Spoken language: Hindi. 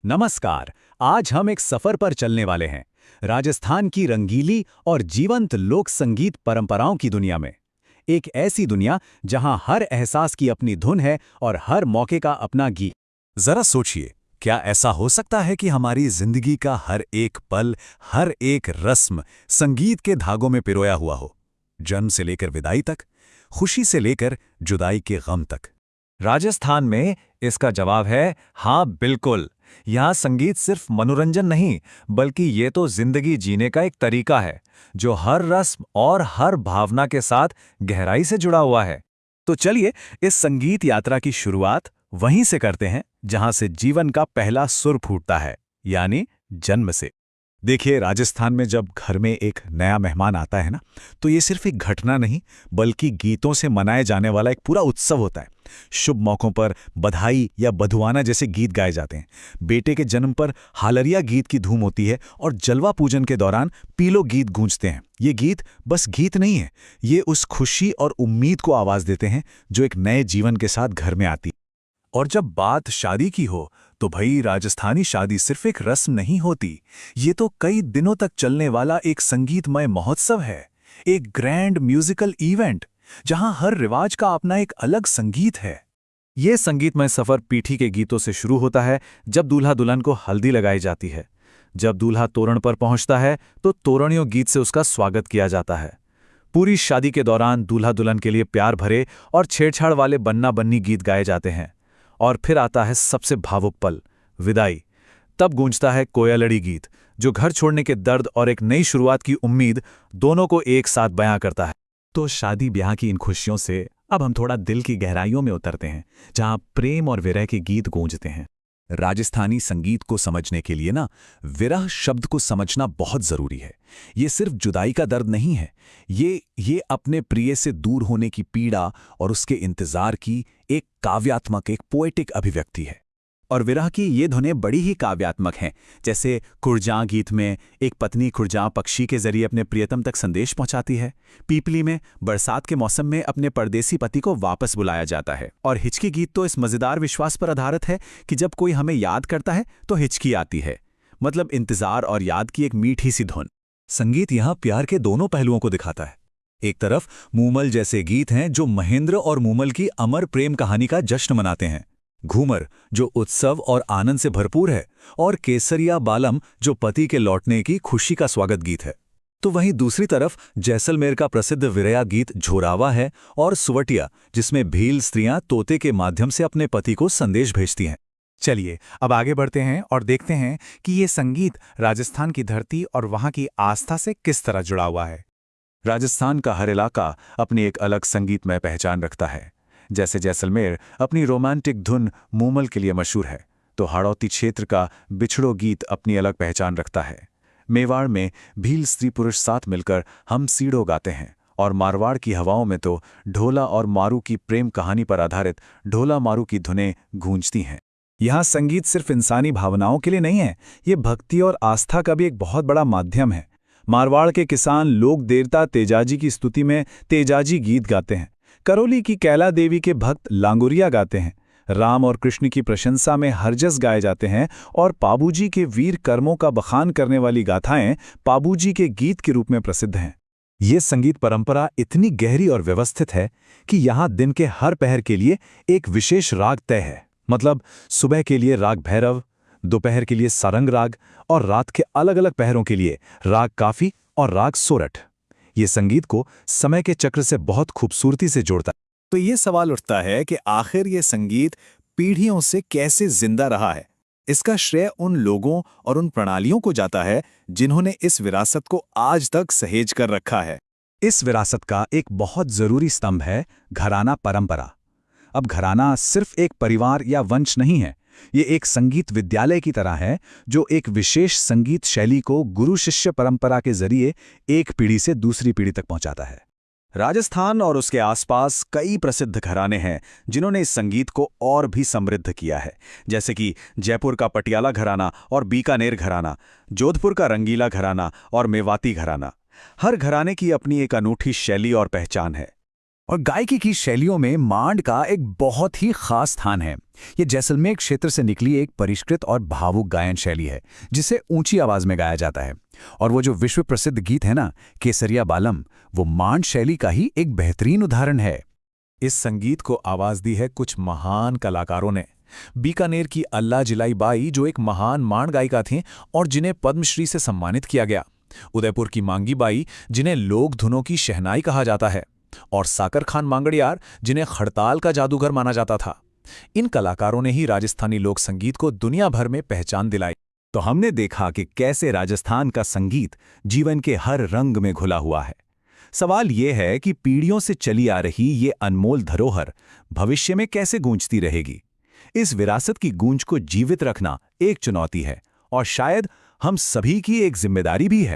नमस्कार। आज हम एक सफर पर चलने वाले हैं, राजस्थान की रंगीली और जीवंत लोक संगीत परंपराओं की दुनिया में। एक ऐसी दुनिया जहां हर एहसास की अपनी धुन है और हर मौके का अपना गीत। जरा सोचिए, क्या ऐसा हो सकता है कि हमारी जिंदगी का हर एक पल, हर एक रस्म संगीत के धागों में पिरोया हुआ हो? जन्म से लेकर विदाई तक, खुशी से लेकर जुदाई के गम तक। राजस्थान में इसका जवाब है हाँ, बिल्कुल। यहाँ संगीत सिर्फ मनोरंजन नहीं, बल्कि ये तो जिंदगी जीने का एक तरीका है जो हर रस्म और हर भावना के साथ गहराई से जुड़ा हुआ है। तो चलिए इस संगीत यात्रा की शुरुआत वहीं से करते हैं जहां से जीवन का पहला सुर फूटता है, यानी जन्म से। देखिए, राजस्थान में जब घर में एक नया मेहमान आता है ना, तो ये सिर्फ एक घटना नहीं, बल्कि गीतों से मनाए जाने वाला एक पूरा उत्सव होता है। शुभ मौक़ों पर बधाई या बधुआना जैसे गीत गाए जाते हैं। बेटे के जन्म पर हालरिया गीत की धूम होती है और जलवा पूजन के दौरान पीलो गीत गूंजते हैं। ये गीत बस गीत नहीं है, ये उस खुशी और उम्मीद को आवाज़ देते हैं जो एक नए जीवन के साथ घर में आती है। और जब बात शादी की हो, तो भाई राजस्थानी शादी सिर्फ एक रस्म नहीं होती, ये तो कई दिनों तक चलने वाला एक संगीतमय महोत्सव है, एक ग्रैंड म्यूजिकल इवेंट जहां हर रिवाज का अपना एक अलग संगीत है। ये संगीतमय सफर पीठी के गीतों से शुरू होता है, जब दूल्हा दुल्हन को हल्दी लगाई जाती है। जब दूल्हा तोरण पर पहुंचता है तो तोरणियों गीत से उसका स्वागत किया जाता है। पूरी शादी के दौरान दूल्हा दुल्हन के लिए प्यार भरे और छेड़छाड़ वाले बन्ना बन्नी गीत गाए जाते हैं। और फिर आता है सबसे भावुक पल, विदाई। तब गूंजता है कोयलड़ी गीत, जो घर छोड़ने के दर्द और एक नई शुरुआत की उम्मीद दोनों को एक साथ बयां करता है। तो शादी ब्याह की इन खुशियों से अब हम थोड़ा दिल की गहराइयों में उतरते हैं, जहां प्रेम और विरह के गीत गूंजते हैं। राजस्थानी संगीत को समझने के लिए ना, विरह शब्द को समझना बहुत जरूरी है। ये सिर्फ जुदाई का दर्द नहीं है, ये अपने प्रिय से दूर होने की पीड़ा और उसके इंतजार की एक काव्यात्मक, एक पोएटिक अभिव्यक्ति है। और विरह की ये धुनें बड़ी ही काव्यात्मक हैं। जैसे खुरजां गीत में एक पत्नी खुरजां पक्षी के जरिए अपने प्रियतम तक संदेश पहुंचाती है। पीपली में बरसात के मौसम में अपने परदेसी पति को वापस बुलाया जाता है। और हिचकी गीत तो इस मजेदार विश्वास पर आधारित है कि जब कोई हमें याद करता है तो हिचकी आती है, मतलब इंतजार और याद की एक मीठी सी धुन। संगीत यहाँ प्यार के दोनों पहलुओं को दिखाता है। एक तरफ मूमल जैसे गीत हैं जो महेंद्र और मूमल की अमर प्रेम कहानी का जश्न मनाते हैं, घूमर जो उत्सव और आनंद से भरपूर है, और केसरिया बालम जो पति के लौटने की खुशी का स्वागत गीत है। तो वहीं दूसरी तरफ जैसलमेर का प्रसिद्ध विरया गीत झोरावा है, और सुवटिया जिसमें भील स्त्रियां तोते के माध्यम से अपने पति को संदेश भेजती हैं। चलिए अब आगे बढ़ते हैं और देखते हैं कि ये संगीत राजस्थान की धरती और वहाँ की आस्था से किस तरह जुड़ा हुआ है। राजस्थान का हर इलाका अपनी एक अलग संगीतमय पहचान रखता है। जैसे जैसलमेर अपनी रोमांटिक धुन मूमल के लिए मशहूर है, तो हाड़ौती क्षेत्र का बिछड़ो गीत अपनी अलग पहचान रखता है। मेवाड़ में भील स्त्री पुरुष साथ मिलकर हम सीढ़ो गाते हैं, और मारवाड़ की हवाओं में तो ढोला और मारू की प्रेम कहानी पर आधारित ढोला मारू की धुनें गूंजती हैं। यहाँ संगीत सिर्फ इंसानी भावनाओं के लिए नहीं है, ये भक्ति और आस्था का भी एक बहुत बड़ा माध्यम है। मारवाड़ के किसान लोक देवता तेजाजी की स्तुति में तेजाजी गीत गाते हैं। करौली की कैला देवी के भक्त लांगुरिया गाते हैं। राम और कृष्ण की प्रशंसा में हरजस गाए जाते हैं, और पाबूजी के वीर कर्मों का बखान करने वाली गाथाएं पाबूजी के गीत के रूप में प्रसिद्ध हैं। ये संगीत परंपरा इतनी गहरी और व्यवस्थित है कि यहाँ दिन के हर पहर के लिए एक विशेष राग तय है। मतलब सुबह के लिए राग भैरव, दोपहर के लिए सारंग राग, और रात के अलग अलग पहरों के लिए राग काफी और राग सोरठ। ये संगीत को समय के चक्र से बहुत खूबसूरती से जोड़ता है। तो ये सवाल उठता है कि आखिर ये संगीत पीढ़ियों से कैसे जिंदा रहा है। इसका श्रेय उन लोगों और उन प्रणालियों को जाता है जिन्होंने इस विरासत को आज तक सहेज कर रखा है। इस विरासत का एक बहुत जरूरी स्तंभ है घराना परंपरा। अब घराना सिर्फ एक परिवार या वंश नहीं है, ये एक संगीत विद्यालय की तरह है जो एक विशेष संगीत शैली को गुरु शिष्य परंपरा के जरिए एक पीढ़ी से दूसरी पीढ़ी तक पहुंचाता है। राजस्थान और उसके आसपास कई प्रसिद्ध घराने हैं जिन्होंने इस संगीत को और भी समृद्ध किया है, जैसे कि जयपुर का पटियाला घराना और बीकानेर घराना, जोधपुर का रंगीला घराना और मेवाती घराना। हर घराने की अपनी एक अनूठी शैली और पहचान है। और गायकी की शैलियों में मांड का एक बहुत ही खास स्थान है। ये जैसलमेर क्षेत्र से निकली एक परिष्कृत और भावुक गायन शैली है, जिसे ऊंची आवाज में गाया जाता है। और वो जो विश्व प्रसिद्ध गीत है ना, केसरिया बालम, वो मांड शैली का ही एक बेहतरीन उदाहरण है। इस संगीत को आवाज दी है कुछ महान कलाकारों ने। बीकानेर की अल्लाह जिलाई बाई, जो एक महान मांड गायिका थीं और जिन्हें पद्मश्री से सम्मानित किया गया। उदयपुर की मांगी बाई, जिन्हें लोक धुनों की शहनाई कहा जाता है। और साकर खान मांगड़ियार, जिन्हें खड़ताल का जादूगर माना जाता था। इन कलाकारों ने ही राजस्थानी लोक संगीत को दुनिया भर में पहचान दिलाई। तो हमने देखा कि कैसे राजस्थान का संगीत जीवन के हर रंग में घुला हुआ है। सवाल ये है कि पीढ़ियों से चली आ रही ये अनमोल धरोहर भविष्य में कैसे गूंजती रहेगी। इस विरासत की गूंज को जीवित रखना एक चुनौती है, और शायद हम सभी की एक जिम्मेदारी भी है।